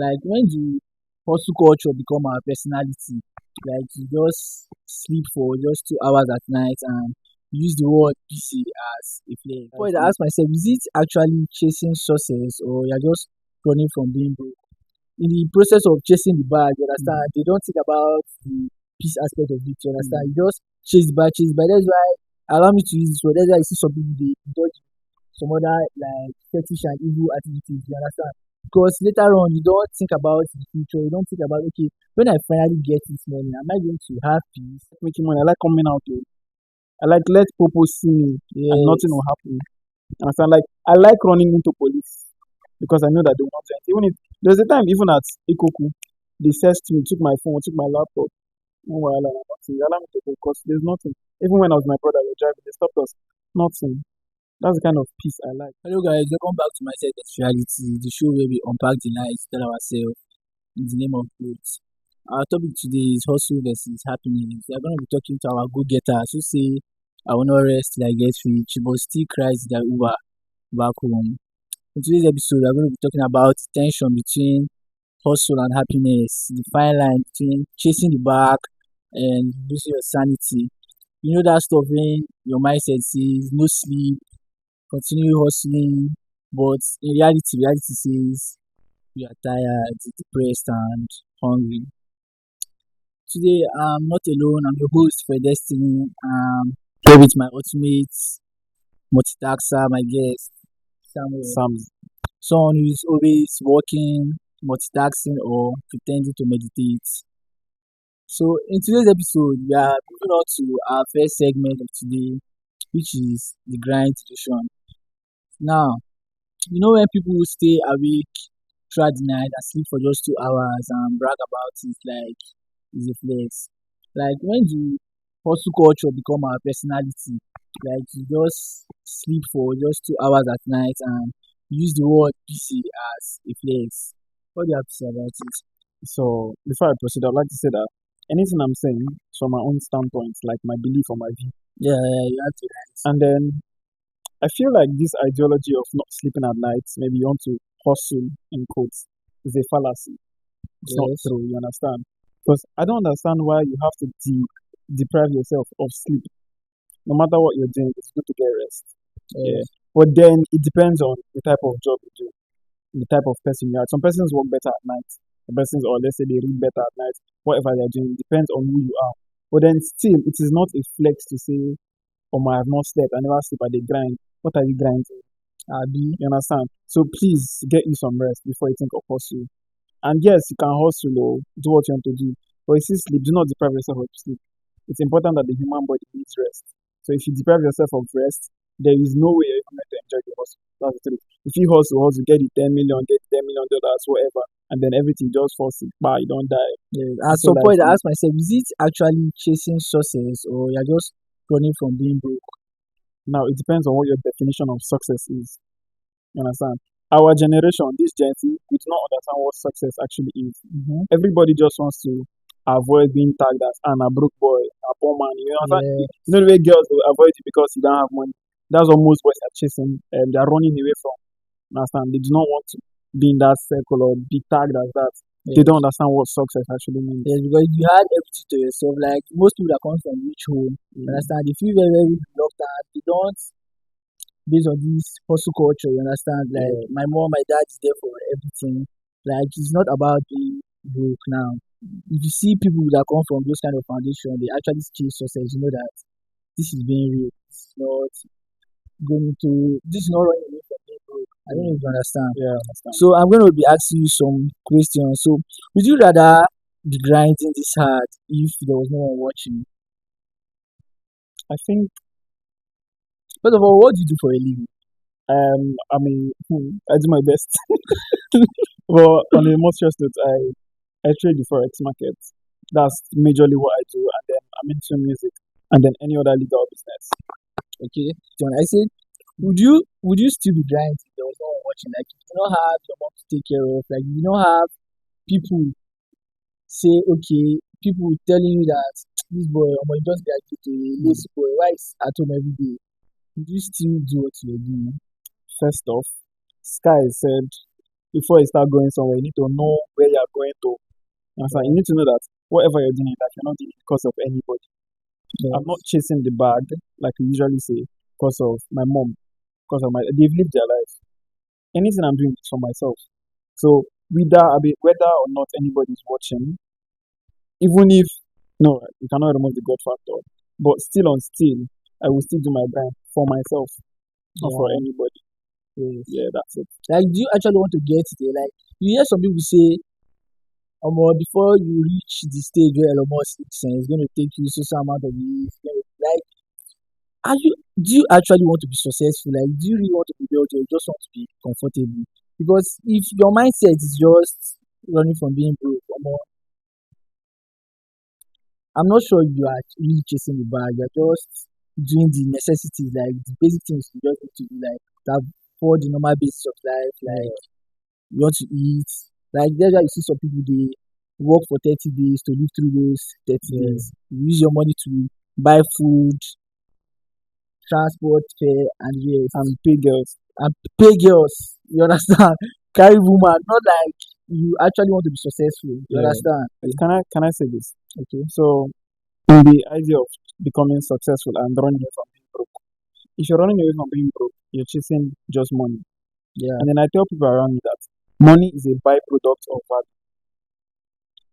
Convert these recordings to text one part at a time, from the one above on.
Like when the hustle culture become our personality, like you just sleep for just 2 hours at night and use the word busy as a flex. But I ask myself, is it actually chasing success or you're just running from being broke? In the process of chasing the bag, you understand, they don't think about the peace aspect of it, you understand. You just chase the bag. That's why allow me to use this word. That's why you see some people they indulge some other like fetish and evil activities, you understand? Because later on you don't think about the future, you don't think about okay, when I finally get this money, am I going to have peace? Making money. I like coming out. Oh. I like let people see me and nothing Yes. will happen. Understand? Like I like running into police because I know that they want it. Even if there's a time even at Ikoku, they searched me, took my phone, took my laptop. No wahala, nothing. They allow me to go because there's nothing. Even when I was my brother, we were driving, they stopped us. Nothing. That's the kind of peace I like. Hello guys, welcome back to my set reality, the show where we unpack the lies, tell ourselves in the name of growth. Our topic today is hustle versus happiness. We are going to be talking to our go-getters who say, I will not rest till I get rich, but still cries their Uber back home. In today's episode, we are going to be talking about the tension between hustle and happiness, the fine line between chasing the bag and losing your sanity. You know that stuff when your mindset says no sleep, continue hustling, but in reality says you are tired, depressed, and hungry. Today, I'm not alone. I'm your host for Destiny. Here with my ultimate multitasker, my guest, Samuel. Samzy. Someone who is always working, multitasking, or pretending to meditate. So, in today's episode, we are moving on to our first segment of today, which is the grind situation. Now, you know when people stay awake throughout the night and sleep for just 2 hours and brag about it like it's a flex. Like when the hustle culture become our personality, like you just sleep for just 2 hours at night and use the word busy as a flex. What do you have to say about it? So before I proceed, I'd like to say that anything I'm saying is from my own standpoint, like my belief or my view. Yeah, you have to right. And then I feel like this ideology of not sleeping at night, maybe you want to hustle in quotes, is a fallacy. It's not Yes. true, you understand? Because I don't understand why you have to deprive yourself of sleep. No matter what you're doing, it's good to get rest. Yeah. Yes. But then it depends on the type of job you do, the type of person you are. Some persons work better at night. Some persons, or let's say they read better at night. Whatever they're doing, depends on who you are. But then still, it is not a flex to say, oh, I have not slept. I never sleep. I dey grind. What are you grinding? You understand? So please get you some rest before you think of hustle. And yes, you can hustle or do what you want to do. But if you sleep, do not deprive yourself of sleep. It's important that the human body needs rest. So if you deprive yourself of rest, there is no way you're even going to enjoy the hustle. That's the truth. If you hustle, get the 10 million, get $10 million, whatever, and then everything just falls in, you don't die. Yes. At So some like point, I ask myself, is it actually chasing success or you're just running from being broke? now it depends on what your definition of success is. You understand? Our generation, this Gen Z, we do not understand what success actually is. Everybody just wants to avoid being tagged as a broke boy, a poor man. You know, Yeah. you know the way girls will avoid you because you don't have money. That's what most boys are chasing. They're running away from. Understand? They do not want to be in that circle or be tagged as that. They Yes. don't understand what success actually means. Yes, because you had everything to yourself. Like most people that come from rich home, you understand, they feel very, very reluctant. They don't based on this hustle culture, you understand? Like my mom, my dad is there for everything. Like it's not about being broke now. If you see people that come from those kind of foundation, they actually chase success, you know that this is being real. This is not this is not running away from being broke. I don't know if you understand. Yeah, I understand. So I'm going to be asking you some questions. So would you rather be grinding this hard if there was no one watching? I think First of all, what do you do for a living? I mean I do my best. But on a more serious note, I trade the forex market. That's majorly what I do, and then I'm into music, and then any other legal business. Okay. So I said, would you still be grinding if there was no one watching? Like if you don't have your mom to take care of, like you don't have people say, okay, people telling you that this boy, oh my just graduated, a lazy boy, why is at home every day? Would you still do what you're doing? First off, Sky said before you start going somewhere, you need to know where you are going to. You understand? You Yeah. need to know that whatever you're doing in life, you're not doing it because of anybody. I'm not Yes. chasing the bag like we usually say because of my mom, because of my they've lived their life. Anything I'm doing is for myself. So whether or not anybody's watching, even if no, you cannot remove the God factor, but still on still, I will still do my grind for myself, not for Yeah. anybody. Yes. Yeah, that's it. Like, do you actually want to get there? Like, you hear some people say, before you reach the stage where Elon Musk is, it's going to take you so amount of years. Like, do you actually want to be successful? Like, do you really want to be built, or you just want to be comfortable? Because if your mindset is just running from being broke, I'm not sure you are really chasing the bag. You're just doing the necessities, like the basic things you just need to do, like that for the normal basis of life, like Yeah, you want to eat. Like that's why you see some people they work for 30 days to live through those 30 yeah. days. You use your money to buy food, transport, fare, and rest. And pay girls. And pay girls. You understand? Carry woman. Not like you actually want to be successful. You Yeah. understand? But can I say this? Okay. So in the idea of becoming successful and running away from being broke. If you're running away from being broke, you're chasing just money. Yeah. And then I tell people around me that money is a byproduct of value.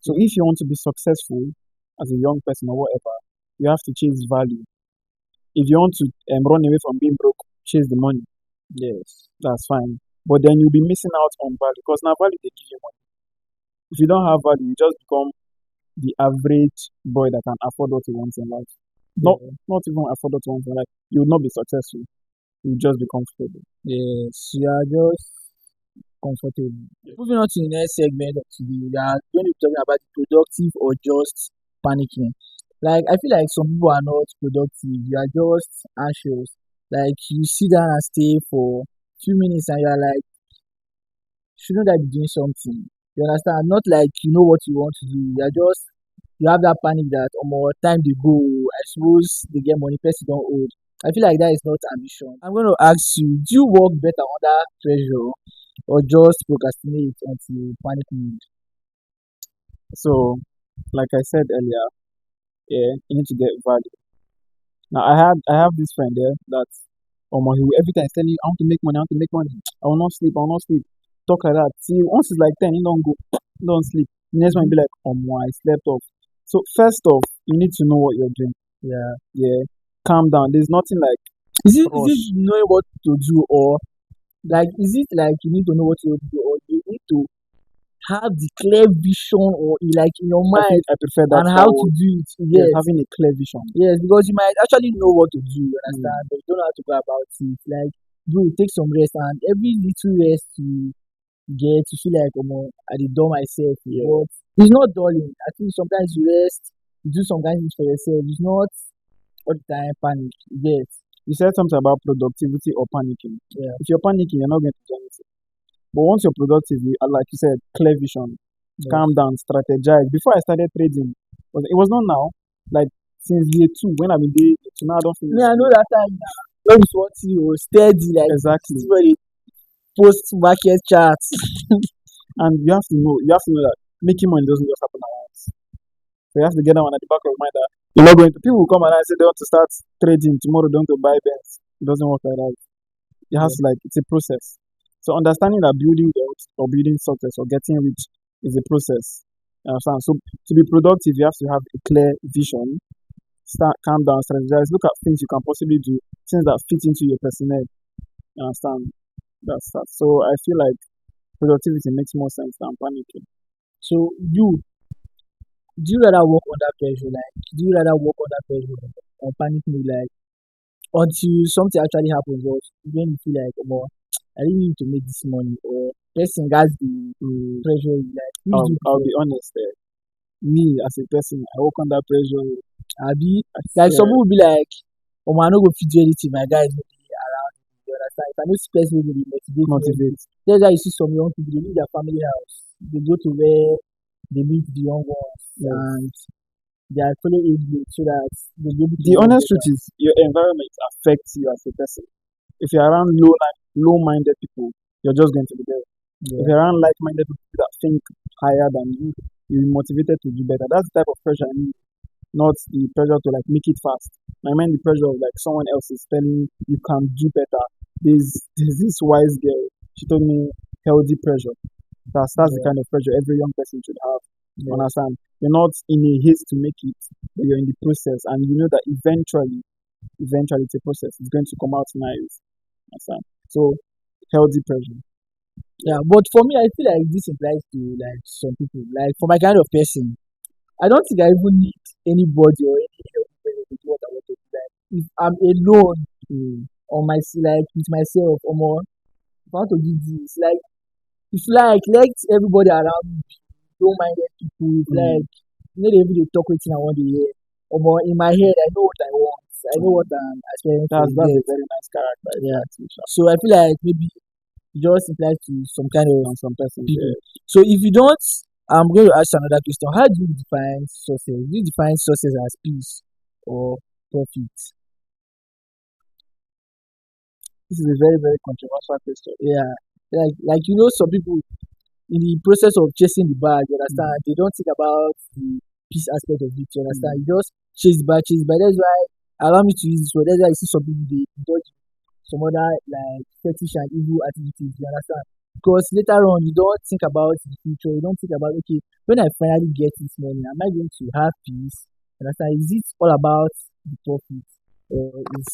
So if you want to be successful as a young person or whatever, you have to chase value. If you want to run away from being broke, chase the money. Yes. That's fine. But then you'll be missing out on value because now value they give you money. If you don't have value, you just become the average boy that can afford what he wants in life. Not Yeah. not even afford what he wants in life. You will not be successful. You will just be comfortable. Yes. You are just comfortable. Moving on to the next segment of today, we are going to be talking about productive or just panicking. Like, I feel like some people are not productive, you are just anxious. Like, you sit down and stay for few minutes and you are like, shouldn't I be doing something? You understand? Not like you know what you want to do. You are just you have that panic that more time they go. I suppose they get money, person don't old. I feel like that is not ambition. I'm going to ask you: do you work better under pressure or just procrastinate until panic mode? So, like I said earlier, yeah, you need to get value. Now I have this friend there that he will every time tell you I want to make money, I want to make money. I will not sleep. Talk like that. See, once it's like 10, he don't go, he don't sleep. The next one be like, I slept off. So first off, you need to know what you're doing. Yeah. Yeah. Calm down. There's nothing like Is it rush. knowing what to do, or like is it like you need to know what to do, or you need to have the clear vision, or like in your I think mind I prefer and that how to word. do it? Yes, Yes. having a clear vision. Yes, because you might actually know what to do, you Mm, understand, but you don't know how to go about it. Like, you take some rest, and every little rest you get, you feel like, I did do myself. yeah. But it's not dulling. I think sometimes you rest, you do some kind of things for yourself. It's not all the time panic. You get, You said something about productivity or panicking. yeah, If you're panicking, you're not going to do anything. But once you're productive, like you said, clear vision, calm yes. down, strategize. Before I started trading, it was not now. Like since year two, when I've been doing it, now I don't finish Me, I know school. that time now. When it's what you steady, like, Exactly. where they post market charts. And you have to know that making money doesn't just happen at once. So you have to get that one at the back of your mind that you're not going to people will come and say they want to start trading tomorrow, they want to buy bets. It doesn't work like that. It has Yeah. to like it's a process. So understanding that building wealth or building success or getting rich is a process. You understand? So to be productive, you have to have a clear vision. Start, calm down, strategize. Look at things you can possibly do, things that fit into your personnel. You understand? That's that. So I feel like productivity makes more sense than panicking. So do you rather work under pressure? Like, do you rather work under pressure or panic mode? Like, until something actually happens, or when you feel like, I really need to make this money, or person that's the Mm, pressure you, like, which do you I'll prefer? be honest. Me as a person, I work under pressure. Abi, I like some swear, people will be like, I no go fit do anything, my guy is not really around me. You understand? If I no see person wey go dey motivate me every day. motivate. That's why you see some young people, they leave their family house, they go to where they meet the young ones, Yes. and they are following age group so that they'll be able to The work honest truth better. is, your environment affects you as a person. If you're around low-minded people, you're just going to be there. If yeah, you're around like-minded people that think higher than you, you're motivated to do better. That's the type of pressure I need, not the pressure to like make it fast. I mean the pressure of like someone else is telling you you can do better. There's this wise girl. She told me healthy pressure. That's the yeah, kind of pressure every young person should have. yes. Understand? You're not in a haste to make it, but you're in the process, and you know that eventually, it's a process. It's going to come out nice. Understand? So healthy pressure. Yeah, but for me, I feel like this applies to like some people. Like for my kind of person, I don't think I even need anybody or any help to do what I want to do. Like if I'm alone Mm, on my like with myself or more, if I want to do this, like if like let everybody around me don't mind let people. If mm. like you know they even dey talk wetin I want to hear. Or more in my head, I know what I want. I know what I'm aspiring for. That's a Get very nice character if you yeah. ask me, sha. So I feel like maybe it just applies to some kind of On some persons, people. yeah. So if you don't, I'm going to ask another question. How do you define success? Do you define success as peace or profit? This is a very, very controversial question. Yeah, like some people in the process of chasing the bag, you Mm, understand, they don't think about the peace aspect of it. You understand, mm, you just chase the bag, chase the bag. That's why allow me to use this word. That's why you see some people they indulge some other like fetish and evil activities. You understand? Because later on, you don't think about the future. You don't think about okay, when I finally get this money, am I going to have peace? You understand? Is it all about the profit, or is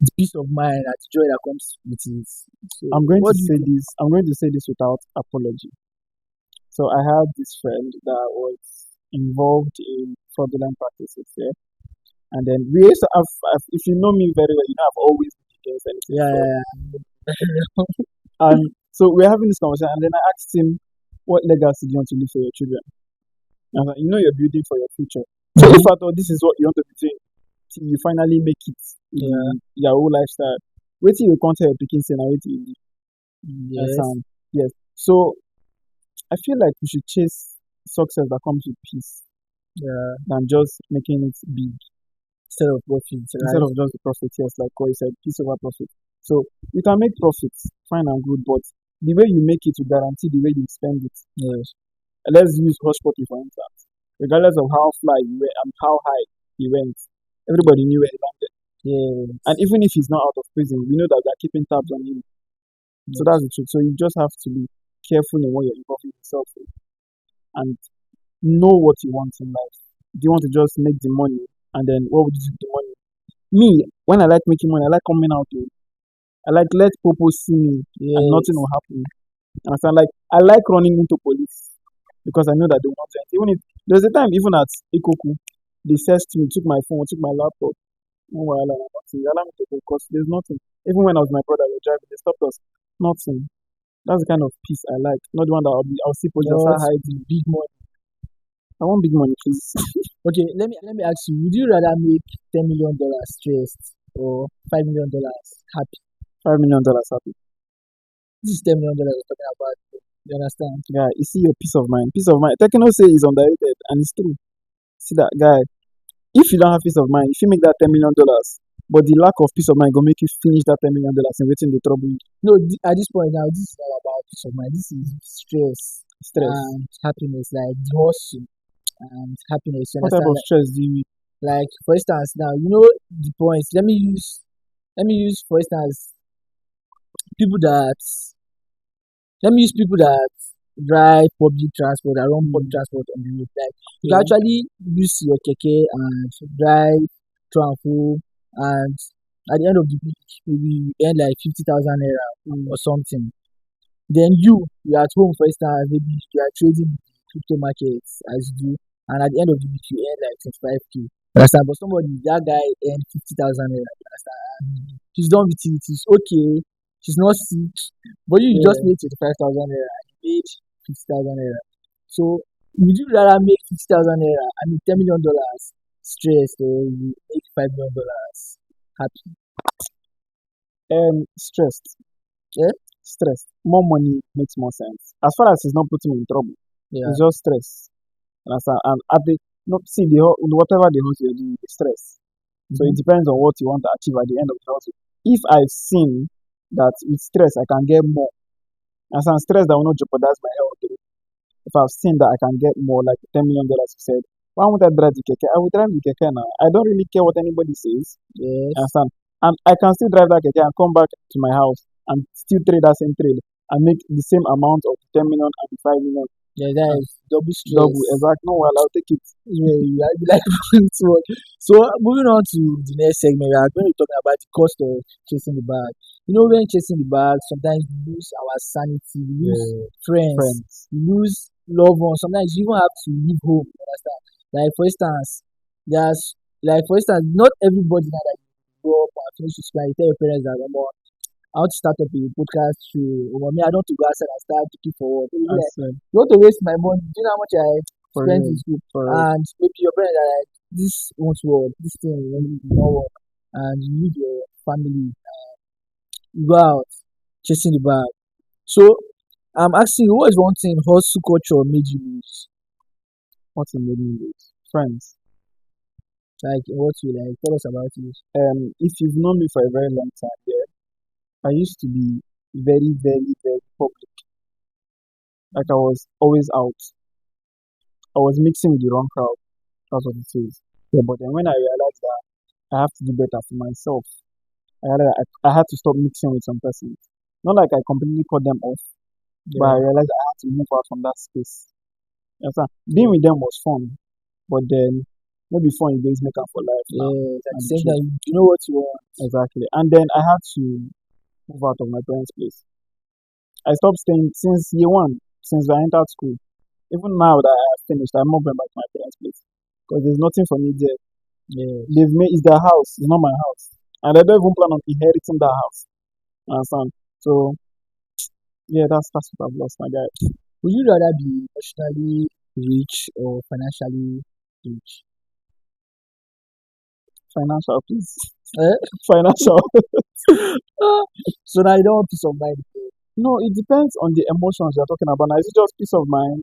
the peace of mind and the joy that comes with it? So, I'm going to what do you say think? this. I'm going to say this without apology. So I had this friend that was involved in fraudulent practices, yeah. And then we used to if you know me very well, you know I've always been against anything Yeah, fraud. yeah, And so we're having this conversation, and then I asked him, "What legacy do you want to leave for your children?" And I was like, "You know, you're building for your future. So yeah. if I thought this is what you want to be doing, till you finally make it in Yeah, your whole lifestyle, wait till you can't help picking say now wait till you yes, sound yes." So I feel like we should chase success that comes with peace yeah. than just making it big Instead of profit, instead right? of just the profit. Yes, like what you said, peace over profit. So you can make profits, fine and good, but the way you make it will guarantee the way you spend it. Yes, Let's use Hush Puppy for instance. Regardless of how fly you went and how high he went, everybody knew where he landed. And yes, even if he's not out of prison, we know that they're keeping tabs on him. So that's yes. the truth. So you just have to be careful in what you're involving yourself in and know what you want in life. Do you want to just make the money and then what would you do with the money? Me, when I like making money, I like coming out. I like let people see me and nothing Yes. will happen. And so like I like running into police because I know that they want to. Even if there's a time even at Ikoku, they searched me, took my phone, took my laptop. No wahala, nothing. They allow me to go because there's nothing. Even when I was my brother, we were driving, they stopped us. Nothing. That's the kind of peace I like. Not the one that I'll see police and Not start hiding. the big money. I want big money, please. Okay, let me ask you, would you rather make $10 million stressed or $5 million happy? $5 million happy. This is $10 million we're talking about. You understand? Yeah, you see your peace of mind. Peace of mind. Tekno say is underrated and it's true. See that guy. If you don't have peace of mind, if you make that $10 million, but the lack of peace of mind go make you finish that $10 million and waiting the trouble you. No, at this point now, this is not about peace of mind. This is stress Stress. and happiness, like the hustle and happiness. You What type understand? of stress do you Like for instance, now the points. Let me use for instance people that let me use people that drive public transport, that run public mm, transport on the road. Like you can yeah. actually use your keke and drive to and fro, and at the end of the week, maybe you earn like 50,000 naira Mm, or something. Then you're at home for instance, maybe you are trading the crypto markets as you do, and at the end of the week you earn like 25K. Understand? But somebody that guy earned 50,000 naira. You understand? She's done with it. It's okay. She's not sick. But you just yeah. made 25,000 naira and you made 50,000 naira. So would you rather make 50,000 naira, I mean $10 million stressed, or you make $5 million happy? Stressed. Yeah? Stressed. More money makes more sense. As far as it's not putting me in trouble, Yeah. it's just stress. Understand? And at the not see whatever the hustle you're doing, the stress. So it Mm-hmm. depends on what you want to achieve at the end of the hustle. If I've seen that with stress I can get more, And so I'm stressed that will not jeopardize my health. If I've seen that I can get more, like $10 million, you said, why won't I drive the keke? I will drive the keke now. I don't really care what anybody says. Yes. Understand? And I can still drive that keke and come back to my house and still trade that same trade and make the same amount of 10 million and 5 million. Yeah, that Uh, is double double. stress. Exact. No, well, I'll take it. Yeah, you are like to work. So moving on to the next segment, we are going to talk about the cost of chasing the bag. You know, when chasing the bag, sometimes we lose our sanity, we lose Yeah. friends, Friends. we lose loved ones. Sometimes you even have to leave home. You understand? Like for instance, there's not everybody now that you grow up and finish with school, and you tell your parents that, I want to start up a podcast show. Me, I don't want to go outside and start looking for work. They'll be I like, said, you want to waste my money? Do you know how much I for spent real. in school? For real. And maybe your parents are like, this won't work, this thing will not work. And you need your family. You go out chasing the bag. So I'm asking you, what is one thing hustle culture made you lose? What's the meaning of it? Friends. Like, in what you like? Tell us about it. If you've known me for a very long time, yeah, I used to be very, very, very public. Like I was always out. I was mixing with the wrong crowd. That's what it is. Yeah, but then when I realized that I have to do better for myself, I realized I had to stop mixing with some persons. Not like I completely cut them off, but I Yeah, realized I had to move out from that space. You understand? Being yeah, with them was fun, but then maybe fun is make up for life now. yeah. At the And the same truth. time, you know what you want. Exactly. And then I had to move out of my parents' place. I stopped staying since year one, since I entered school. Even now that I have finished, I'm not going back to my parents' place because there's nothing for me there. Yeah. They've made it's their house, it's not my house, and I don't even plan on inheriting that house. You understand? So yeah, that's what I've lost, my guy. Would you rather be emotionally rich or financially rich? Financial, please. Eh? Financial. So now you don't want peace of mind. No, it depends on the emotions you're talking about. Now, is it just peace of mind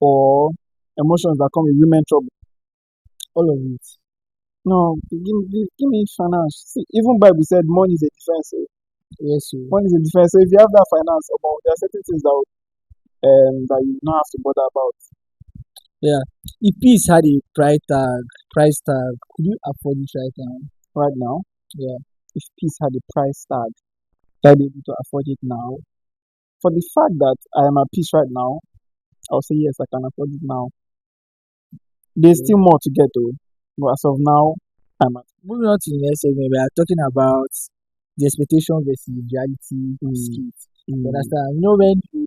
or emotions that come with women trouble? All of it. No, give me finance. See, even Bible said money is a defense. Yes, so Money is a defense. So if you have that finance, there are certain things that you don't have to bother about yeah. If peace had a price tag, could you afford it right now? right now. Yeah. If peace had a price tag, I'd be able to afford it now. For the fact that I am at peace right now, I'll say yes, I can afford it now. There's Yeah. still more to get though, but as of now, I'm at Moving on to the next segment, we are talking about the expectation versus reality mm, skit. You mm, understand? You know when you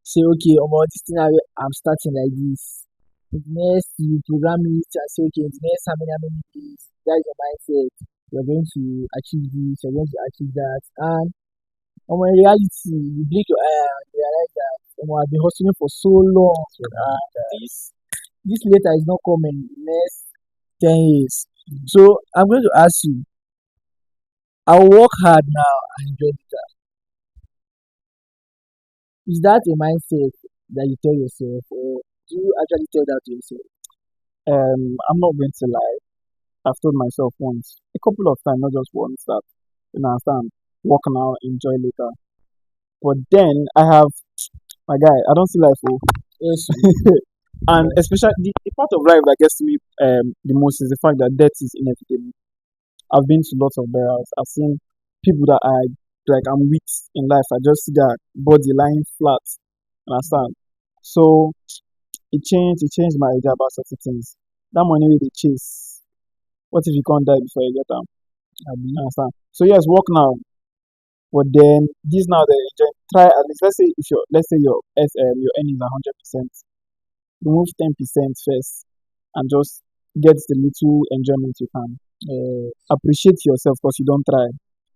say, okay, this thing I'm starting like this. In the next, you program it and say, okay, in the next how many days, that is your mindset. You're going to achieve this, you're going to achieve that. And in reality, you blink your eye and you realize that I've been hustling for so long. This this later is not coming in the next 10 years. So I'm going to ask you, I'll work hard now and enjoy it. Is that a mindset that you tell yourself, or do you actually tell that to yourself? I'm not going to lie. I've told myself once, a couple of times, not just once, that understand, work now, enjoy later. But then I have my guy. I don't see life. Oh. Yes, And yes, especially the part of life that gets to me the most is the fact that death is inevitable. I've been to lots of burials. I've seen people that I like I'm with in life. I just see their body lying flat. Understand? So it changed my idea about certain things. That money will be chase. What if you can't die before you get them? Abi. Understand? So yes, work now. But then this now they enjoy try at least let's say your earnings are 100%. Remove 10% first and just get the little enjoyment you can. Appreciate yourself because you don't try.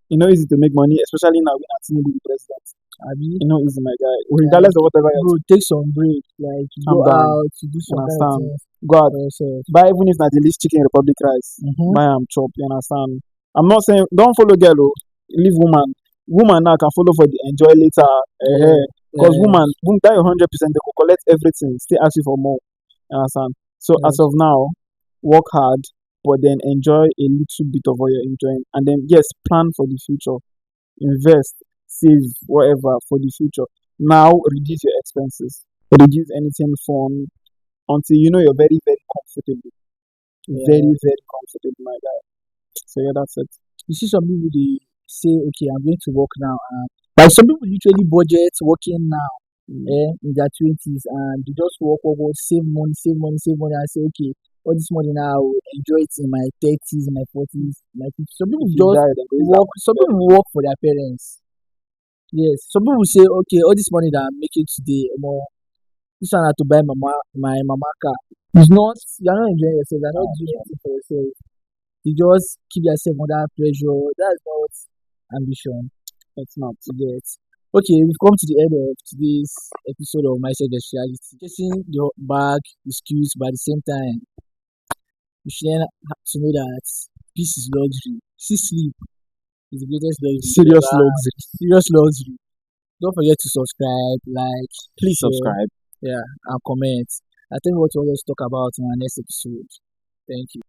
You know, easy to make money, especially now when Tinubu the president. Abi. You know, easy, my guy. Like, Regardless of whatever bro, else, take some break. Like, calm go down. out to do You some kind of understand? things Go out, for yourself. buy even if not the least chicken republic rice. Mm-hmm. Buy am chop. You understand? I'm not saying don't follow girl. Oh, leave woman. Woman now can follow for the enjoy later. Yeah, Because yeah, woman die 100%, they will collect everything. Still ask you for more. You understand? So as yes. of now, work hard, but then enjoy a little bit of what you're enjoying, and then yes, plan for the future, invest, save whatever for the future. Now reduce your expenses, reduce anything fun until you know you're very, very comfortable. Yeah. Very, very comfortable, my guy. So yeah, that's it. You see some people they say, okay, I'm going to work now. Like some people literally budget working now, Mm. in their twenties, and they just work, save money, and say, okay, all this money now, I will enjoy it in my thirties, in my forties, my 50s. Some people If you just die, then there is that work. money Some there. people work for their parents. Yes. Some people say, okay, all this money that I'm making today, more this one I have to buy my mama car. It's not. You're not enjoying yourself. You're not doing anything for yourself. You just keep yourself under pressure. That's not ambition. It's not. To get. Okay, we've come to the end of today's episode of Mindset vs Reality. Chasing your bag is cute, but at the same time, you should learn to know that peace is luxury. See, sleep is the greatest luxury you Serious ever have. luxury. Serious luxury. Don't forget to subscribe, like, Please share, subscribe. yeah, and comment. I think what we'll always talk about in our next episode. Thank you.